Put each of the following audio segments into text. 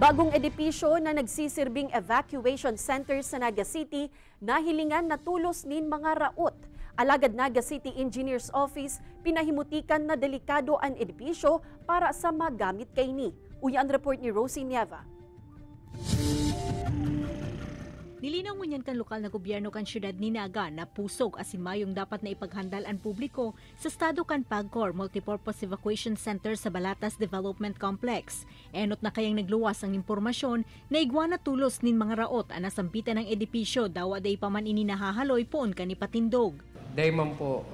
Bagong edipisyo na nagsisirbing evacuation center sa Naga City, nahilingan na tulos nin mga raot. Alagad Naga City Engineers Office, pinahimutikan na delikado ang edipisyo para sa magamit kayni. Uya ang report ni Rosie Nieva. Nilinaw ngunyan kan lokal na gobyerno kan syudad ni Naga na pusog asin mayong dapat na ipaghandal ang publiko sa estado kan PAGCOR Multipurpose Evacuation Center sa Balatas Development Complex. Enot na kayang nagluwas ang impormasyon na igwana tulos nin mga raot ang nasampitan ng edipisyo dawa day pa man ini nahahaloy poon kan ipatindog. Day man po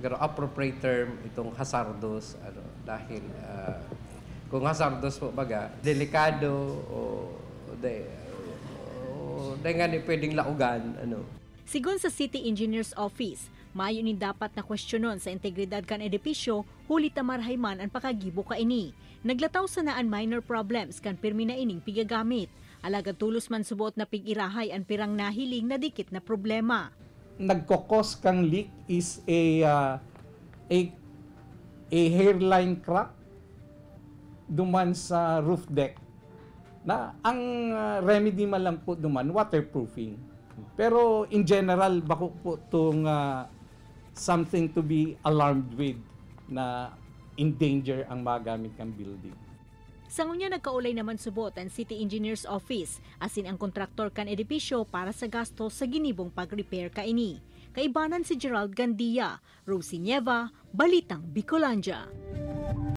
appropriate term itong hazardous dahil kung hazardous po baga delikado o nga ni pwedeng laugan. Sigon sa City Engineers Office, mayo ni dapat na kwestiyonon sa integridad kan edipisyo, huli tamarhayman ang pakagibo kaini. Naglataw sa naan minor problems kan pirmi na ining pigagamit. Alagad tulos man subot na pig-irahay ang pirang nahiling na dikit na problema. Nagkokos kang leak is a hairline crack duman sa roof deck. Na ang remedy man lang po duman waterproofing. Pero in general bako po itong something to be alarmed with na in danger ang magamit kang building. Sa ngunya nagkaulay naman subot ang City Engineers Office asin ang kontraktor kan edipisyo para sa gasto sa ginibong pag-repair kaini. Kaibanan si Gerald Gandia, Rosie Nieva, Balitang Bicolandia.